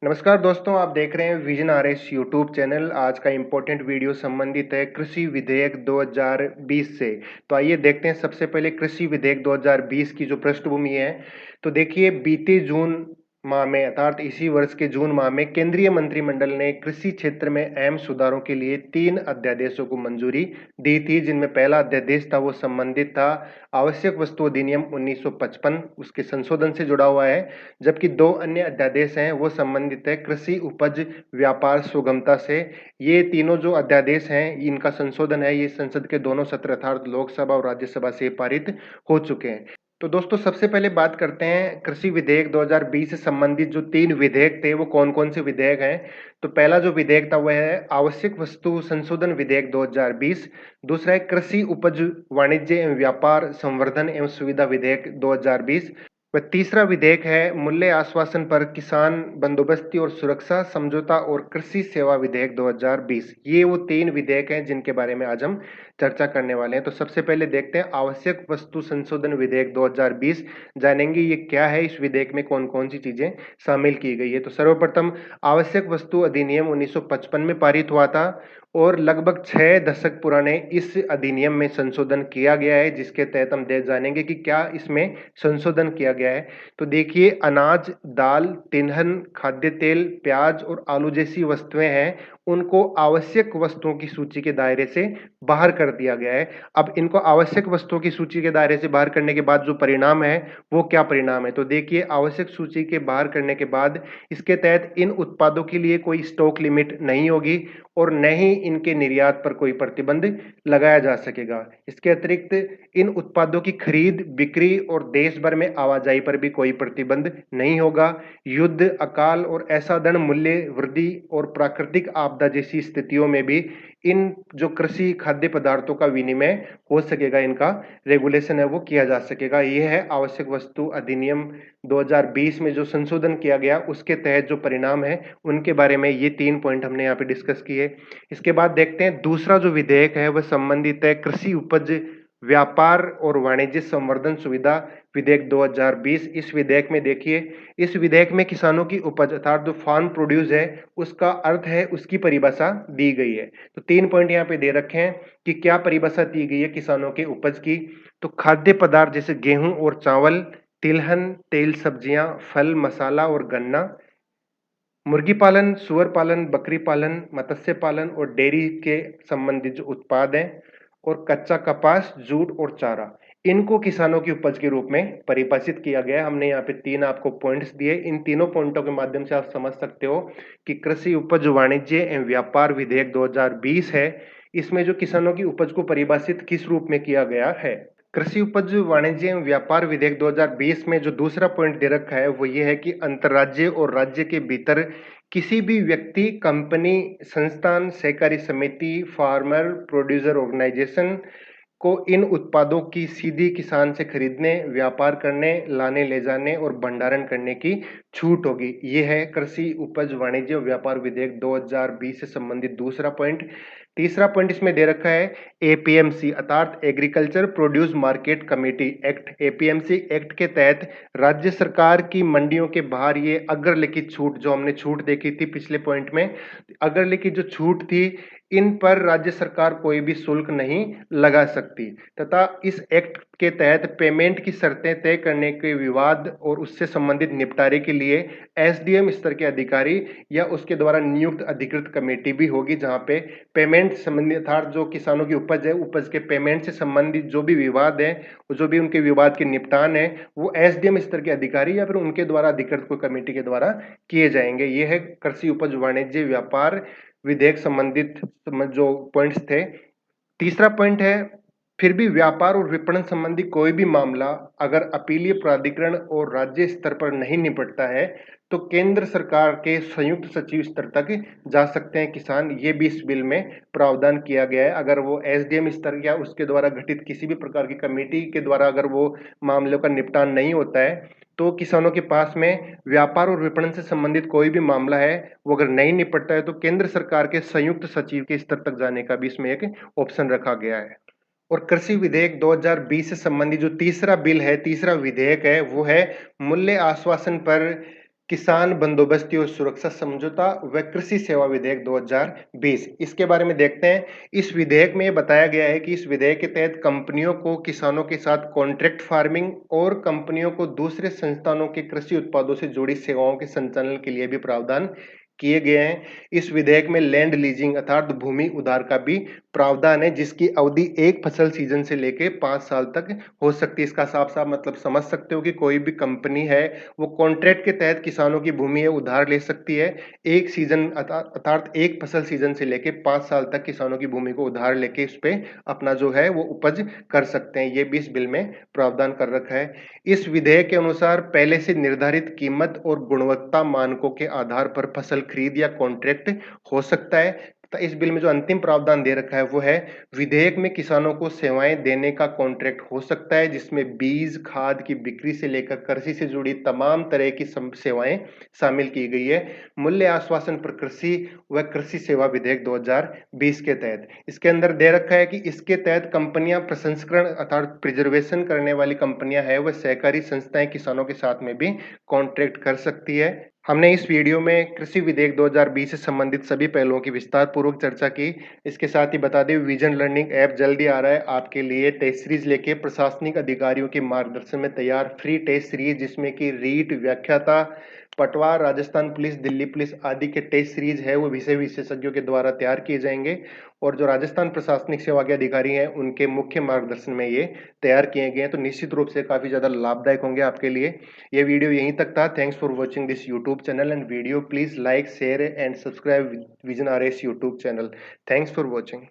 नमस्कार दोस्तों, आप देख रहे हैं विजन आरएस यूट्यूब चैनल। आज का इम्पोर्टेंट वीडियो संबंधित है कृषि विधेयक 2020 से। तो आइए देखते हैं सबसे पहले कृषि विधेयक 2020 की जो पृष्ठभूमि है। तो देखिए, बीते जून माह में अर्थात इसी वर्ष के जून माह में केंद्रीय मंत्रिमंडल ने कृषि क्षेत्र में अहम सुधारों के लिए 3 अध्यादेशों को मंजूरी दी थी, जिनमें पहला अध्यादेश था वो संबंधित था आवश्यक वस्तु अधिनियम 1955, उसके संशोधन से जुड़ा हुआ है। जबकि 2 अन्य अध्यादेश हैं वो संबंधित है कृषि उपज व्यापार सुगमता से। ये तीनों जो अध्यादेश हैं इनका संशोधन है, ये संसद के दोनों सत्र अर्थात लोकसभा और राज्यसभा से पारित हो चुके हैं। तो दोस्तों, सबसे पहले बात करते हैं कृषि विधेयक 2020 से संबंधित जो 3 विधेयक थे वो कौन-कौन से विधेयक हैं। तो पहला जो विधेयक था वह है आवश्यक वस्तु संशोधन विधेयक 2020। दूसरा है कृषि उपज वाणिज्य एवं व्यापार संवर्धन एवं सुविधा विधेयक 2020। व तीसरा विधेयक है मूल्य आश्वासन पर किसान बंदोबस्ती और सुरक्षा समझौता और कृषि सेवा विधेयक 2020। ये वो 3 विधेयक हैं जिनके बारे में आज हम चर्चा करने वाले हैं। तो सबसे पहले देखते हैं आवश्यक वस्तु संशोधन विधेयक 2020। जानेंगे ये क्या है, इस विधेयक में कौन-कौन सी चीजें शामिल की गई है। तो सर्वप्रथम आवश्यक वस्तु अधिनियम 1955 में पारित हुआ था और लगभग 6 दशक पुराने इस अधिनियम में संशोधन किया गया है, जिसके तहत हम जानेंगे कि क्या इसमें संशोधन किया गया है। तो देखिए, अनाज, दाल, तिलहन, खाद्य तेल, प्याज और आलू जैसी वस्तुएं हैं, उनको आवश्यक वस्तुओं की सूची के दायरे से बाहर कर दिया गया है। अब इनको आवश्यक वस्तुओं की सूची के दायरे से बाहर करने के बाद जो परिणाम है वो क्या परिणाम है। तो देखिए, आवश्यक सूची के बाहर करने के बाद इसके तहत इन उत्पादों के लिए कोई स्टॉक लिमिट नहीं होगी और न ही इनके निर्यात पर कोई प्रतिबंध लगाया जा सकेगा। इसके अतिरिक्त इन उत्पादों की खरीद, बिक्री और देश भर में आवाजाही पर भी कोई प्रतिबंध नहीं होगा। युद्ध, अकाल और असाधारण मूल्य वृद्धि और प्राकृतिक आपदा जैसी स्थितियों में भी इन जो कृषि खाद्य पदार्थों का विनिमय हो सकेगा, इनका रेगुलेशन है वो किया जा सकेगा। यह है आवश्यक वस्तु अधिनियम 2020 में जो संशोधन किया गया, उसके तहत जो परिणाम है उनके बारे में ये 3 पॉइंट हमने यहाँ पे डिस्कस किए। इसके बाद देखते हैं दूसरा जो विधेयक है वह संबंधित है कृषि उपज व्यापार और वाणिज्य संवर्धन सुविधा विधेयक 2020। इस विधेयक में देखिए, इस विधेयक में किसानों की उपज अर्थात जो फार्म प्रोड्यूस है उसका अर्थ है, उसकी परिभाषा दी गई है। तो 3 पॉइंट यहाँ पे दे रखे हैं कि क्या परिभाषा दी गई है किसानों के उपज की। तो खाद्य पदार्थ जैसे गेहूं और चावल, तिलहन, तेल सब्जियां, फल मसाला और गन्ना, मुर्गी पालन, सुअर पालन, बकरी पालन, मत्स्य पालन और डेयरी के संबंधित जो उत्पाद हैं, और कच्चा कपास, जूट और चारा, इनको किसानों की उपज के रूप में परिभाषित किया गया है। हमने यहाँ पे 3 आपको पॉइंट्स दिए। इन तीनों पॉइंटों के माध्यम से आप समझ सकते हो कि कृषि उपज वाणिज्य एवं व्यापार विधेयक 2020 है, इसमें जो किसानों की उपज को परिभाषित किस रूप में किया गया है। कृषि उपज वाणिज्य एवं व्यापार विधेयक 2020 में जो दूसरा पॉइंट दे रखा है वो ये है कि अंतर्राज्य और राज्य के भीतर किसी भी व्यक्ति, कंपनी, संस्थान, सहकारी समिति, फार्मर प्रोड्यूसर ऑर्गेनाइजेशन को इन उत्पादों की सीधी किसान से खरीदने, व्यापार करने, लाने ले जाने और भंडारण करने की छूट होगी। ये है कृषि उपज वाणिज्य और व्यापार विधेयक 2020 से संबंधित दूसरा पॉइंट। तीसरा पॉइंट इसमें दे रखा है एपीएमसी अर्थात agriculture produce market committee act. APMC act के तहत राज्य सरकार की मंडियों के बाहर ये अग्रलिखित छूट, जो हमने छूट देखी थी पिछले पॉइंट में, अग्रलिखित जो छूट थी, इन पर राज्य सरकार कोई भी शुल्क नहीं लगा सकती तथा इस एक्ट के तहत पेमेंट की शर्तें तय करने के विवाद और उससे संबंधित निपटारे के लिए एसडीएम स्तर के अधिकारी या उसके द्वारा नियुक्त अधिकृत कमेटी भी होगी, जहां पे पेमेंट संबंधित अर्थात जो किसानों की उपज है, उपज के पेमेंट से संबंधित जो भी विवाद है, जो भी उनके विवाद के निपटान है, वो एसडीएम स्तर के अधिकारी या फिर उनके द्वारा अधिकृत कोई कमेटी के द्वारा किए जाएंगे। ये है कृषि उपज वाणिज्य व्यापार विधेयक संबंधित जो पॉइंट्स थे। तीसरा पॉइंट है, फिर भी व्यापार और विपणन संबंधी कोई भी मामला अगर अपीलीय प्राधिकरण और राज्य स्तर पर नहीं निपटता है तो केंद्र सरकार के संयुक्त सचिव स्तर तक जा सकते हैं किसान। ये भी इस बिल में प्रावधान किया गया है। अगर वो एसडीएम स्तर या उसके द्वारा गठित किसी भी प्रकार की कमेटी के द्वारा अगर वो मामलों का निपटान नहीं होता है तो किसानों के पास में व्यापार और विपणन से संबंधित कोई भी मामला है वो अगर नहीं निपटता है तो केंद्र सरकार के संयुक्त सचिव के स्तर तक जाने का भी इसमें एक ऑप्शन रखा गया है। और कृषि विधेयक 2020 से संबंधित जो तीसरा बिल है, तीसरा विधेयक है, वो है मूल्य आश्वासन पर किसान बंदोबस्ती और सुरक्षा समझौता व कृषि सेवा विधेयक 2020 इसके बारे में देखते हैं। इस विधेयक में ये बताया गया है कि इस विधेयक के तहत कंपनियों को किसानों के साथ कॉन्ट्रैक्ट फार्मिंग और कंपनियों को दूसरे संस्थानों के कृषि उत्पादों से जुड़ी सेवाओं के संचालन के लिए भी प्रावधान किए गए हैं। इस विधेयक में लैंड लीजिंग अर्थात भूमि उधार का भी प्रावधान है, जिसकी अवधि एक फसल सीजन से लेके 5 साल तक हो सकती है। इसका साफ-साफ मतलब समझ सकते हो कि कोई भी कंपनी है, वो कॉन्ट्रैक्ट के तहत किसानों की भूमि है उधार ले सकती है। एक सीजन अर्थात एक फसल सीजन से लेके 5 साल तक किसानों की भूमि को उधार लेके उस पे अपना जो है वो उपज कर सकते हैं। ये भी इस बिल में प्रावधान कर रखा है। इस विधेयक के अनुसार पहले से निर्धारित कीमत और गुणवत्ता मानकों के आधार पर फसल खरीद या कॉन्ट्रैक्ट हो सकता है। तथा इस बिल में जो अंतिम प्रावधान दे रखा है वो है, विधेयक में किसानों को सेवाएं देने का कॉन्ट्रैक्ट हो सकता है, जिसमें बीज खाद की बिक्री से लेकर कृषि से जुड़ी तमाम तरह की सेवाएं शामिल की गई है। मूल्य आश्वासन पर कृषि व कृषि सेवा विधेयक 2020 के तहत इसके अंदर दे रखा है कि इसके तहत कंपनियां प्रसंस्करण अर्थात प्रिजर्वेशन करने वाली कंपनियां है, वह सहकारी संस्थाएं किसानों के साथ में भी कॉन्ट्रैक्ट कर सकती है। हमने इस वीडियो में कृषि विधेयक 2020 से संबंधित सभी पहलुओं की विस्तार पूर्वक चर्चा की। इसके साथ ही बता दें, विजन लर्निंग ऐप जल्दी आ रहा है आपके लिए टेस्ट सीरीज लेके प्रशासनिक अधिकारियों के मार्गदर्शन में तैयार फ्री टेस्ट सीरीज, जिसमें कि रीट, व्याख्याता, पटवार, राजस्थान पुलिस, दिल्ली पुलिस आदि के टेस्ट सीरीज है वो विषय विशेषज्ञों के द्वारा तैयार किए जाएंगे और जो राजस्थान प्रशासनिक सेवा के अधिकारी हैं उनके मुख्य मार्गदर्शन में ये तैयार किए गए हैं। तो निश्चित रूप से काफी ज्यादा लाभदायक होंगे आपके लिए। ये वीडियो यहीं तक था। Thanks for watching this YouTube channel and video. Please like, share and subscribe vision R S YouTube channel. Thanks for watching.